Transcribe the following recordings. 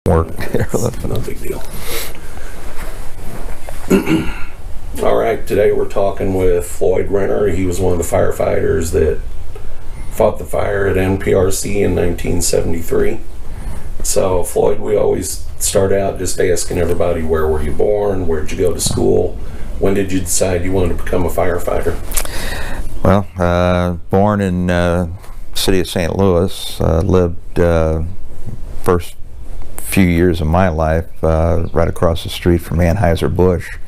work. No big deal. All right, today we're talking with Floyd Renner. He was one of the firefighters that fought the fire at NPRC in 1973. So, Floyd, we always start out just asking everybody, where were you born? Where'd you go to school? When did you decide you wanted to become a firefighter? Well, born in city of St. Louis, lived first few years of my life right across the street from Anheuser-Busch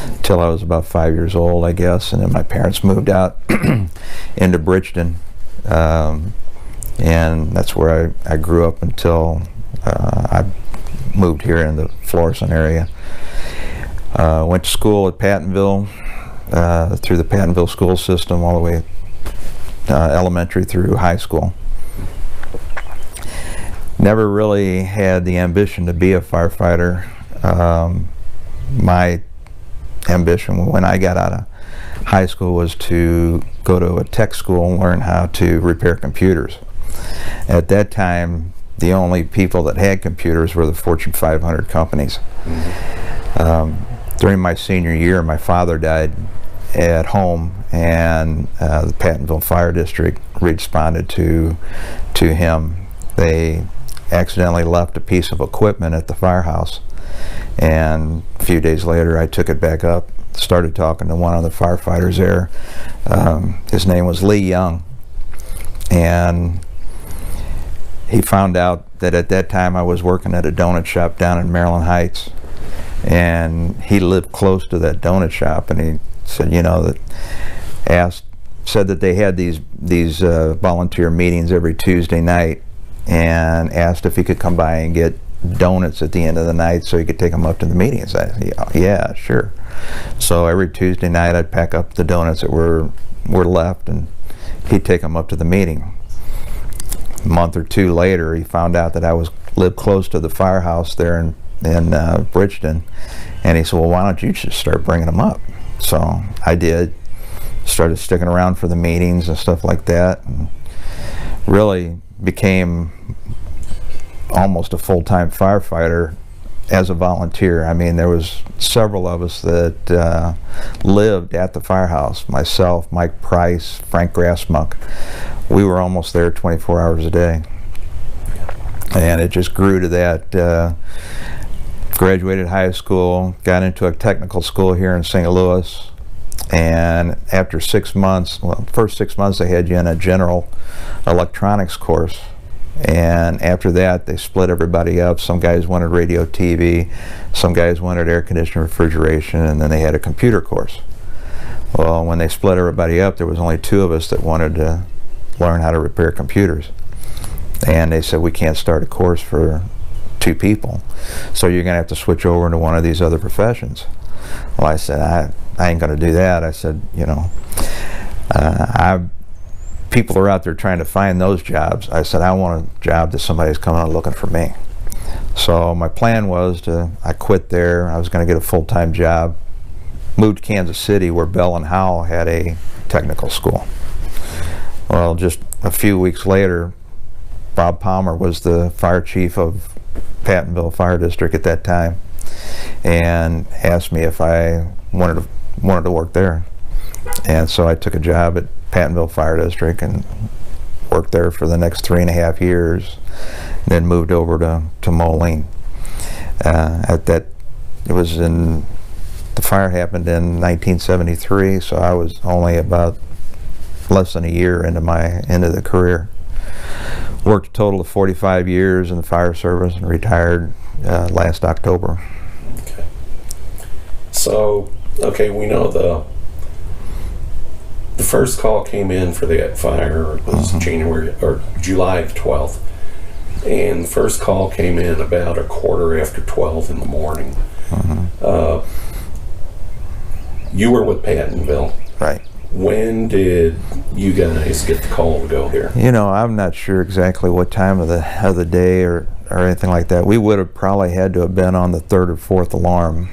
until I was about 5 years old, I guess, and then my parents moved out into Bridgeton, and that's where I grew up until I moved here in the Florissant area. Went to school at Pattonville, through the Pattonville school system, all the way elementary through high school. Never really had the ambition to be a firefighter. My ambition when I got out of high school was to go to a tech school and learn how to repair computers. At that time, the only people that had computers were the Fortune 500 companies. During my senior year, my father died at home, and the Pattonville Fire District responded to him. They accidentally left a piece of equipment at the firehouse, and a few days later I took it back up, started talking to one of the firefighters there. His name was Lee Young, and he found out that at that time I was working at a donut shop down in Maryland Heights, and he lived close to that donut shop, and he said, said that they had these volunteer meetings every Tuesday night, and asked if he could come by and get donuts at the end of the night so he could take them up to the meetings. I said, yeah, sure. So every Tuesday night I'd pack up the donuts that were left, and he'd take them up to the meeting. A month or two later, he found out that I lived close to the firehouse there in Bridgeton, and he said, well, why don't you just start bringing them up? So I did. Started sticking around for the meetings and stuff like that, and really became almost a full-time firefighter as a volunteer. I mean, there was several of us that lived at the firehouse. Myself, Mike Price, Frank Grassmuck. We were almost there 24 hours a day. And it just grew to that. Graduated high school, got into a technical school here in St. Louis, and after 6 months, well, first 6 months they had you in a general electronics course, and after that they split everybody up. Some guys wanted radio TV, some guys wanted air conditioning, refrigeration, and then they had a computer course. Well, when they split everybody up, there was only two of us that wanted to learn how to repair computers, and they said, we can't start a course for two people, so you're gonna have to switch over into one of these other professions. Well, I said, I ain't gonna do that. I said, people are out there trying to find those jobs. I said, I want a job that somebody's coming out looking for me. So my plan was I quit there. I was gonna get a full-time job, moved to Kansas City where Bell and Howell had a technical school. Well, just a few weeks later, Bob Palmer was the fire chief of Pattonville Fire District at that time, and asked me if I wanted to work there. And so I took a job at Pattonville Fire District and worked there for the next 3.5 years, then moved over to Moline. The fire happened in 1973, so I was only about less than a year into the career. Worked a total of 45 years in the fire service and retired last October. Okay. So, we know the first call came in for that fire was January or July the 12th, and the first call came in about 12:15 in the morning. You were with Pattonville, right? When did you guys get the call to go there? I'm not sure exactly what time of the day or anything like that. We would have probably had to have been on the third or fourth alarm,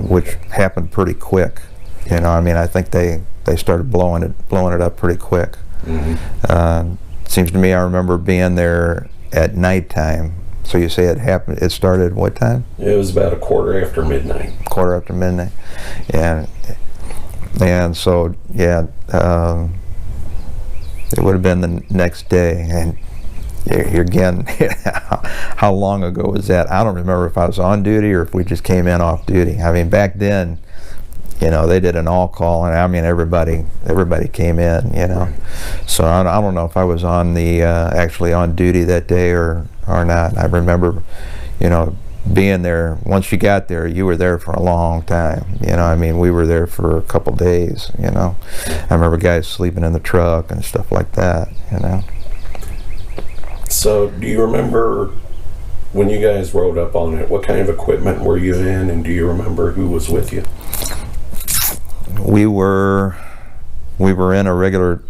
which happened pretty quick. I think they started blowing it up pretty quick. Seems to me I remember being there at nighttime So you say it happened, it started what time? It was about a quarter after midnight. Quarter after midnight. And so, yeah, it would have been the next day. And you're again, how long ago was that? I don't remember if I was on duty or if we just came in off duty. I mean, back then, you know, they did an all call, and I mean, everybody came in, you know. So I don't know if I was on the actually on duty that day or not. I remember, you know, being there. Once you got there, you were there for a long time. You know, I mean, we were there for a couple days. You know, I remember guys sleeping in the truck and stuff like that. You know. So, do you remember when you guys rode up on it? What kind of equipment were you in, and do you remember who was with you? We were in a regular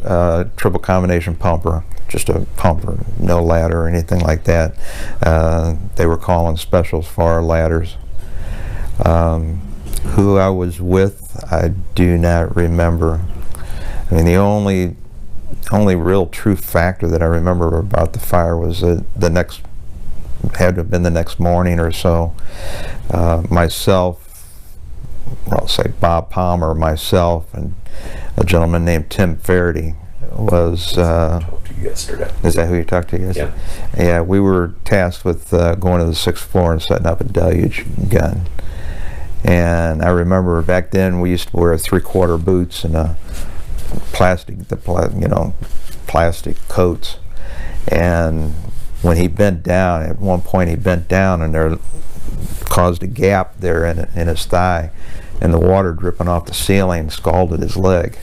triple combination pumper, just a pumper, no ladder or anything like that. They were calling specials for our ladders. Who I was with, I do not remember. I mean, the only real true factor that I remember about the fire was that had to have been the next morning or so. Myself, well, say Bob Palmer, myself, and a gentleman named Tim Faraday was. I talked to you yesterday. Is that who you talked to yesterday? Yeah. Yeah, we were tasked with going to the 6th floor and setting up a deluge gun. And I remember back then we used to wear 3/4 boots and plastic coats. And when he bent down, at one point he bent down and there caused a gap there in his thigh, and the water dripping off the ceiling scalded his leg.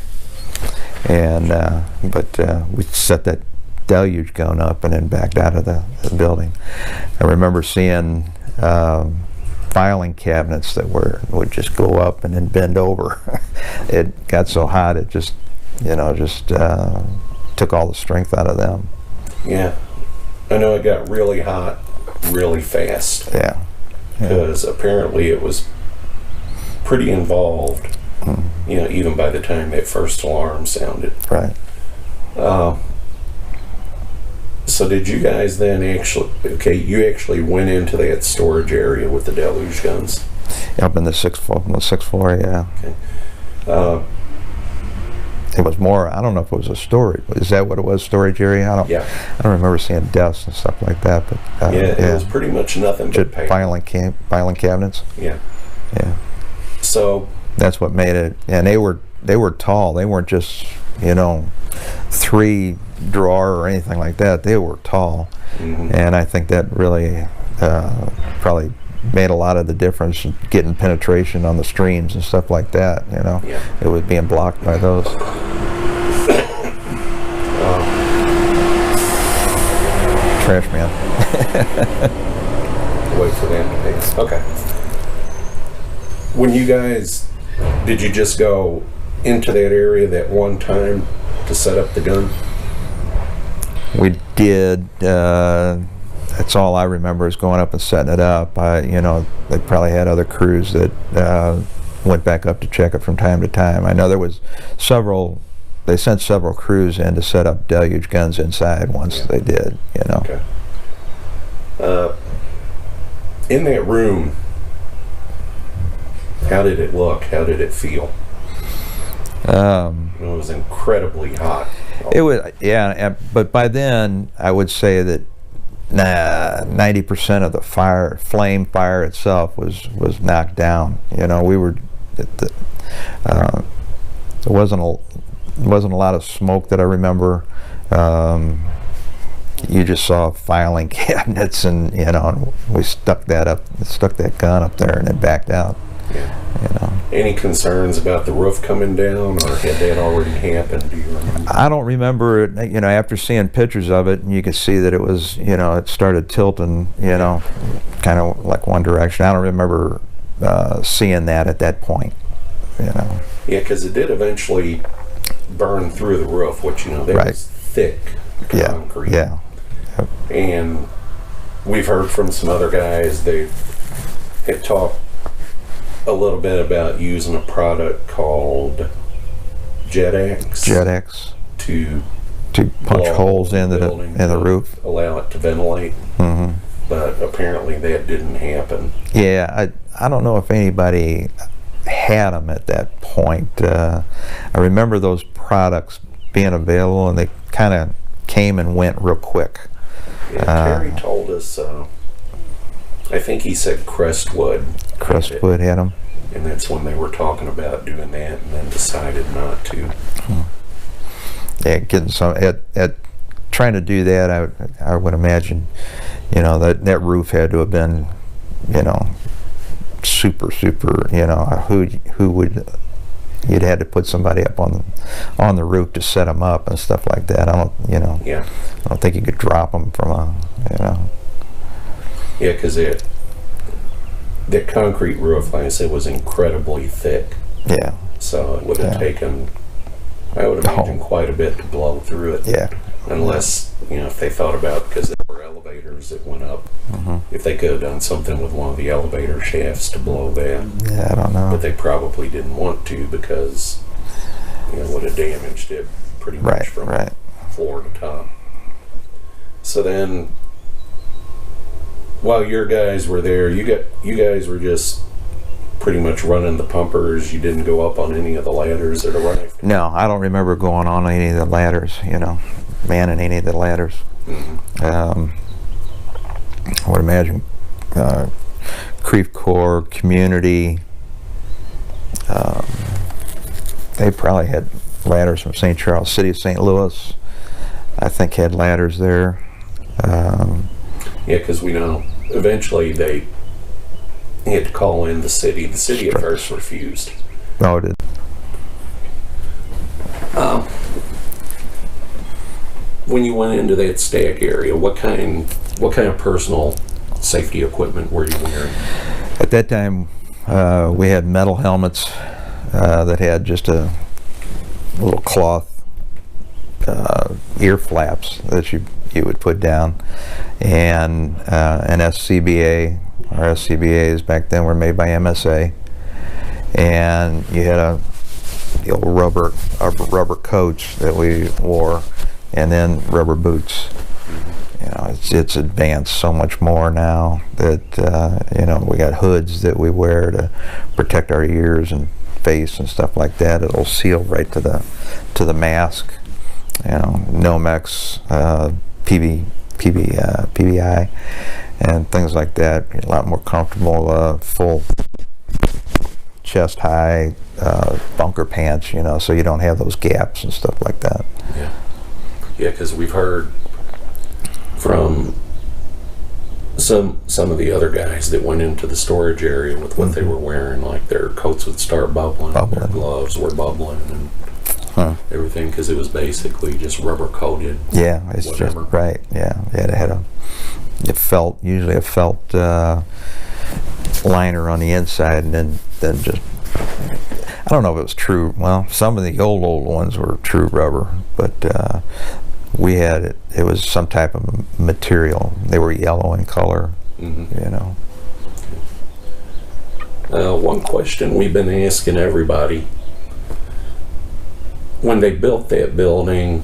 And but we set that deluge gun up and then backed out of the building. I remember seeing filing cabinets that would just go up and then bend over. It got so hot it just took all the strength out of them. Yeah, I know it got really hot really fast. Yeah. Because apparently it was pretty involved, you know, even by the time that first alarm sounded. Right. So did you guys then you actually went into that storage area with the deluge guns? Up in the sixth floor, yeah. Okay. It was more, I don't know if it was a storage, is that what it was, storage area? I don't remember seeing desks and stuff like that, but it was pretty much nothing but paper. Filing cabinets. Yeah. Yeah. So that's what made it, and they were tall. They weren't just, 3 drawer or anything like that. They were tall. Mm-hmm. And I think that really probably made a lot of the difference in getting penetration on the streams and stuff like that. Yeah. It was being blocked by those. Trash man. Wait for them to pass. Okay. When you guys, did you just go into that area that one time to set up the gun? We did. That's all I remember is going up and setting it up. They probably had other crews that went back up to check it from time to time. I know there was they sent several crews in to set up deluge guns inside once they did, Okay. In that room, how did it look? How did it feel? It was incredibly hot. It was, yeah, but by then I would say that 90% of the flame fire itself was knocked down. We were there wasn't a lot of smoke that I remember. You just saw filing cabinets, and we stuck that gun up there and it backed out. Yeah. Any concerns about the roof coming down, or had that already happened? Do you remember? I don't remember it. After seeing pictures of it, and you could see that it was, it started tilting, kind of like one direction. I don't remember seeing that at that point. Yeah, because it did eventually burn through the roof, which that was thick concrete. Yeah. Yep. And we've heard from some other guys, they had talked a little bit about using a product called JetX to punch holes in the roof, allow it to ventilate. Mm-hmm. but apparently that didn't happen. Yeah, I don't know if anybody had them at that point. I remember those products being available, and they kind of came and went real quick. Yeah, Terry told us, I think he said Crestwood. Crestwood had them. And that's when they were talking about doing that, and then decided not to. Yeah, getting some at trying to do that. I would imagine, that roof had to have been, super. Who would you'd had to put somebody up on the roof to set them up and stuff like that. I don't think you could drop them from a. Yeah, because that concrete roof, like I said, was incredibly thick. Yeah. So it would have taken, I would imagine, quite a bit to blow through it. Yeah. Unless, if they thought about, because there were elevators that went up, if they could have done something with one of the elevator shafts to blow that. Yeah, I don't know. But they probably didn't want to, because, it would have damaged it pretty much from floor to top. So then, while your guys were there, you guys were just pretty much running the pumpers. You didn't go up on any of the ladders that arrived? No, I don't remember going on any of the ladders, manning any of the ladders. I would imagine Creve Corps, Community, they probably had ladders from St. Charles. City of St. Louis, I think, had ladders there. Yeah, because we know eventually they had to call in the city. The city at first refused. Oh, it did. When you went into that stack area, what kind of personal safety equipment were you wearing? At that time, we had metal helmets that had just a little cloth ear flaps that you would put down, and an SCBA. Our SCBAs back then were made by MSA, and you had the old rubber coats that we wore, and then rubber boots. It's advanced so much more now that we got hoods that we wear to protect our ears and face and stuff like that. It'll seal right to the mask. Nomex, PBI, and things like that. A lot more comfortable, full chest high bunker pants, so you don't have those gaps and stuff like that. Yeah, because we've heard from some of the other guys that went into the storage area with what they were wearing, like their coats would start bubbling. Their gloves were bubbling, and everything, because it was basically just rubber coated. Yeah, it's whatever. Just right. Yeah, it had usually a felt liner on the inside, and then just, I don't know if it was true. Well, some of the old ones were true rubber, but we had it was some type of material. They were yellow in color. One question we've been asking everybody: when they built that building,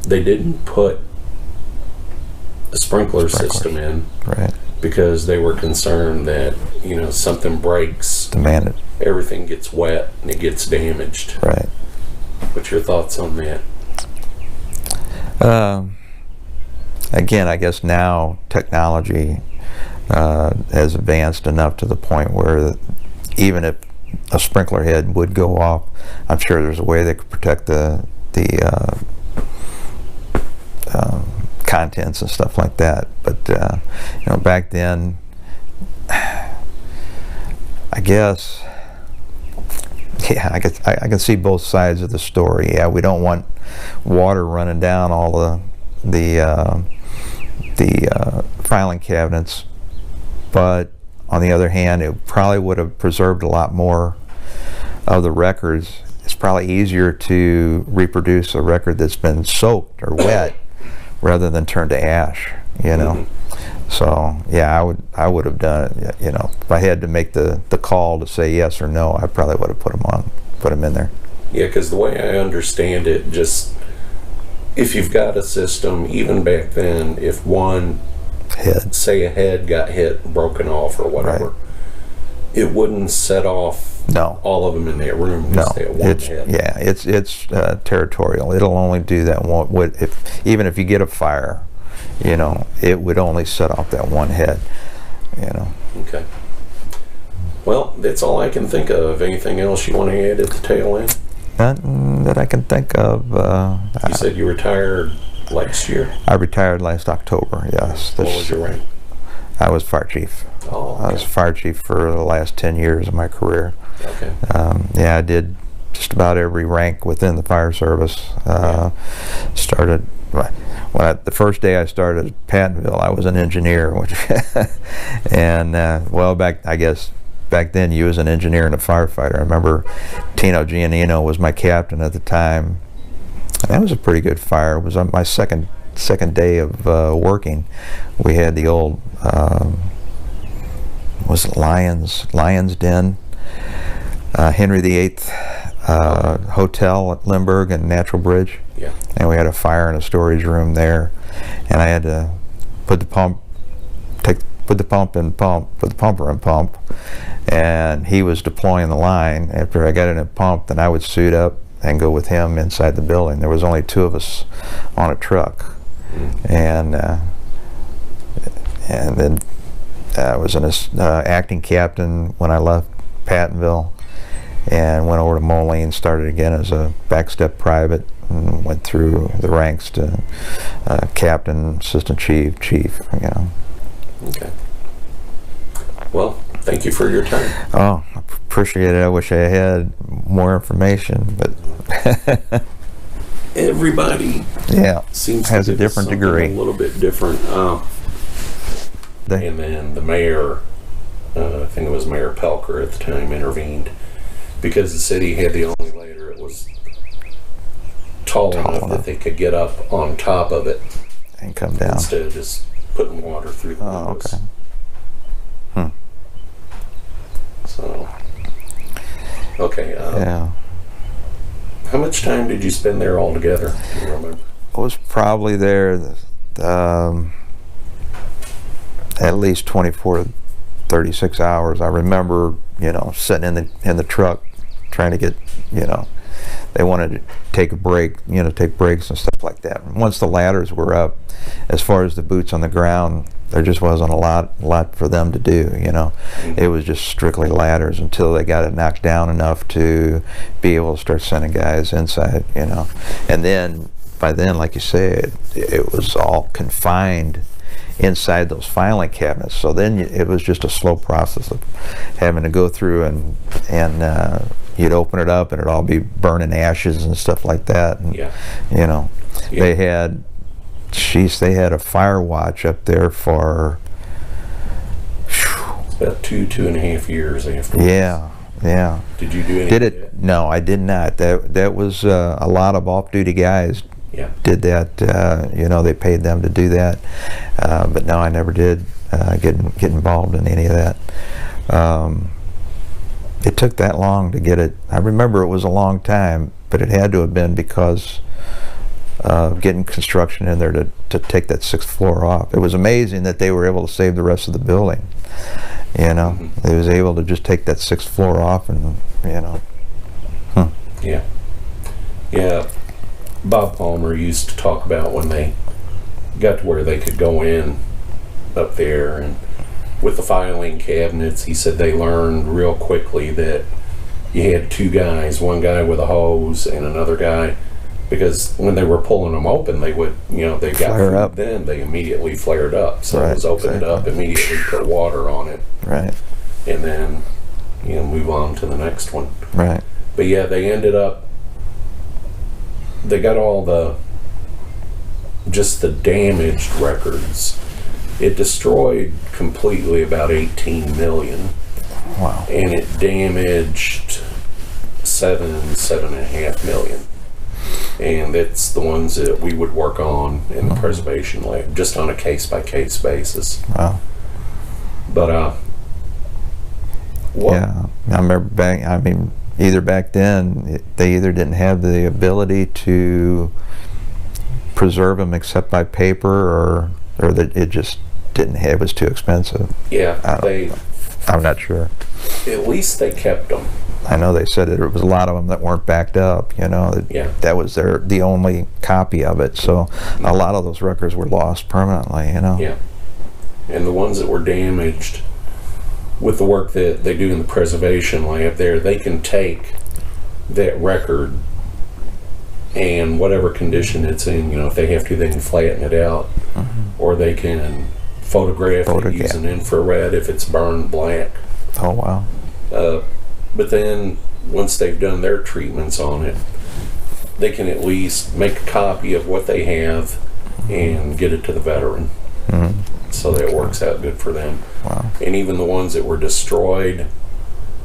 they didn't put a sprinkler system in, right? Because they were concerned that something breaks, everything gets wet and it gets damaged. Right. What's your thoughts on that? Again, I guess now technology has advanced enough to the point where even if a sprinkler head would go off, I'm sure there's a way they could protect the contents and stuff like that. But back then, I guess, I can see both sides of the story. Yeah, we don't want water running down all the filing cabinets, but on the other hand, it probably would have preserved a lot more of the records. It's probably easier to reproduce a record that's been soaked or wet rather than turned to ash, So yeah, I would have done it. If I had to make the call to say yes or no, I probably would have put them in there. Yeah, because the way I understand it, just if you've got a system, even back then, if one head. say a head got hit, broken off, or whatever, Right. it wouldn't set off No. all of them in that room. No, Just that one it's head. yeah, it's territorial. It'll only do that one. Even if you get a fire, you know, it would only set off that one head. You know. Okay. Well, that's all I can think of. Anything else you want to add at the tail end? Nothing that I can think of. You said you retired last year. I retired last October. Yes. What was your rank? I was fire chief. Oh, okay. I was fire chief for the last 10 years of my career. Okay. Yeah, I did just about every rank within the fire service. Started the first day I started at Pattonville, I was an engineer, which and well, back then you was an engineer and a firefighter. I remember Tino Giannino was my captain at the time. That was a pretty good fire. It was on my second day of working. We had the old was it Lions Den, Henry VIII hotel at Lindbergh and Natural Bridge. Yeah. And we had a fire in a storage room there, and I had to put the pumper in pump, and he was deploying the line. After I got it in pump, then I would suit up and go with him inside the building. There was only 2 of us on a truck, and then I was an acting captain when I left Pattonville, and went over to Moline, started again as a backstep private, and went through the ranks to captain, assistant chief, you know. Okay. Well, thank you for your time. Oh, I appreciate it. I wish I had more information, but Everybody yeah, seems has to a do different something degree. a little bit different. And then the mayor, I think it was Mayor Pelker at the time, intervened because the city had the only ladder. It was tall enough that they could get up on top of it And come down. instead of just putting water through the Oh, windows. okay. So, okay. Yeah. How much time did you spend there altogether? Do you remember? I was probably there at least 24 to 36 hours. I remember, you know, sitting in the truck trying to get, you know, they wanted to take a break, you know, take breaks and stuff like that. Once the ladders were up, as far as the boots on the ground, there just wasn't a lot for them to do, you know. It was just strictly ladders until they got it knocked down enough to be able to start sending guys inside, you know. And then, by then, like you said, it was all confined inside those filing cabinets. So then it was just a slow process of having to go through and you'd open it up and it'd all be burning ashes and stuff like that. And, Yeah. you know, Yeah. they had a fire watch up there for About 2.5 years after. yeah. Did you do anything? Did it? No, I did not. That was a lot of off-duty guys Yeah. did that. You know, they paid them to do that. But no, I never did get involved in any of that. It took that long to get it. I remember it was a long time, but it had to have been because of getting construction in there to take that 6th floor off. It was amazing that they were able to save the rest of the building. You know, they was able to just take that 6th floor off, and you know. Yeah. Yeah. Bob Palmer used to talk about when they got to where they could go in up there and with the filing cabinets, he said they learned real quickly that you had 2 guys, one guy with a hose and another guy, because when they were pulling them open, they would, you know, they got Flare food, up. then they immediately flared up. So Right, it was open it up, immediately put water on it, Right. and then, you know, move on to the next one. Right. But yeah, they ended up, they got all just the damaged records. It destroyed completely about 18 million. Wow. And it damaged 7.5 million. And it's the ones that we would work on in the preservation lab, just on a case-by-case basis. Wow. But, what? Yeah, I remember either back then, they either didn't have the ability to preserve them except by paper, or that it just didn't have, it was too expensive. Yeah, I'm not sure. At least they kept them. I know they said there was a lot of them that weren't backed up, you know, that was the only copy of it, so a lot of those records were lost permanently, you know. Yeah. And the ones that were damaged, with the work that they do in the preservation lab there, they can take that record and whatever condition it's in, you know, if they have to, they can flatten it out, or they can photograph it using infrared if it's burned black. Oh, wow. But then, once they've done their treatments on it, they can at least make a copy of what they have and get it to the veteran. So that works out good for them. Wow. And even the ones that were destroyed,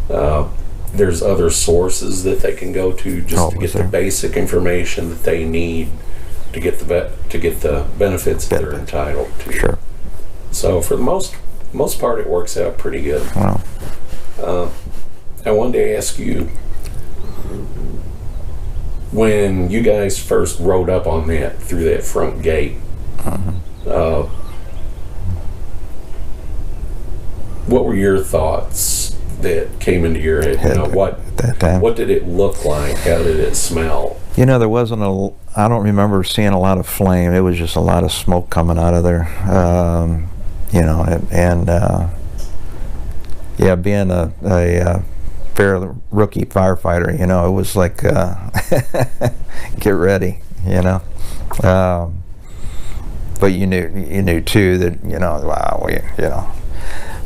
there's other sources that they can go to just to get the basic information that they need to get the benefits that they're entitled to. Sure. So for the most part, it works out pretty good. Wow. I wanted to ask you, when you guys first rode up on that through that front gate, what were your thoughts that came into your head? You know, what did it look like? How did it smell? You know, there wasn't I don't remember seeing a lot of flame. It was just a lot of smoke coming out of there. You know, and yeah, being a fairly rookie firefighter, you know, it was like, get ready, you know. But you knew too that, you know, wow,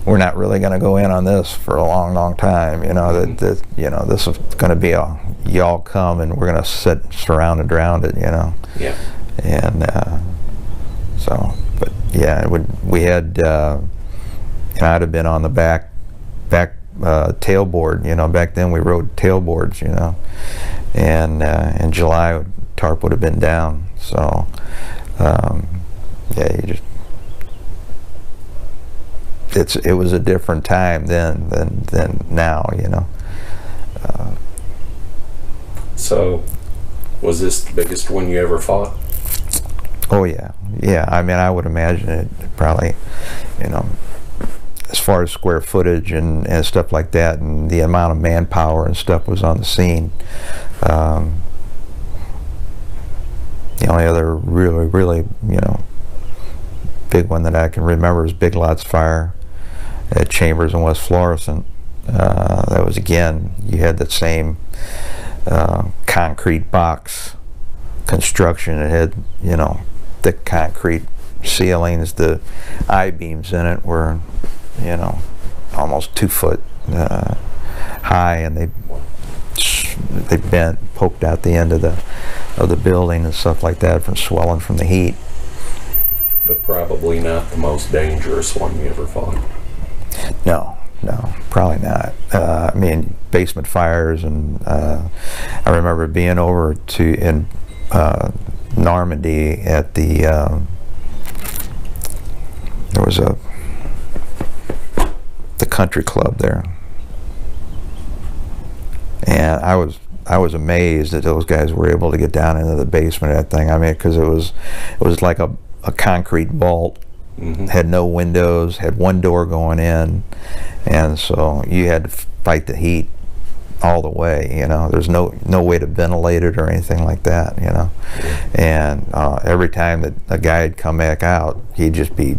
we're not really going to go in on this for a long, long time, you know, that you know, this is going to be y'all come and we're going to sit surrounded around it, you know. Yeah. And so, but yeah, we had, you know, I'd have been on the back tailboard, you know. Back then we rode tailboards, you know, and in July tarp would have been down. So yeah, it was a different time then than now, you know. So was this the biggest one you ever fought? Oh yeah, I mean, I would imagine it probably, you know, as far as square footage and stuff like that, and the amount of manpower and stuff was on the scene. The only other really, you know, big one that I can remember is Big Lots fire at Chambers and West Florissant. That was, again, you had that same concrete box construction. It had, you know, thick concrete ceilings. The I-beams in it were, you know, almost 2 foot high, and they bent, poked out the end of the building and stuff like that from swelling from the heat. But probably not the most dangerous one you ever fought. No, probably not. I mean, basement fires, and I remember being over in Normandy at the there was the country club there, and I was amazed that those guys were able to get down into the basement of that thing. I mean, because it was like a concrete vault, had no windows, had one door going in, and so you had to fight the heat all the way, you know. There's no way to ventilate it or anything like that, you know. And every time that a guy had come back out, he'd just be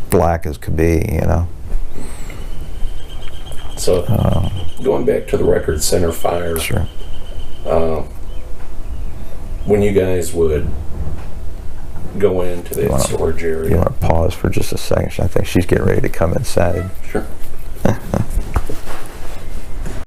black as could be, you know. So going back to the Record Center fire, sure. When you guys would go into that storage area, you want to pause for just a second? I think she's getting ready to come inside. Sure.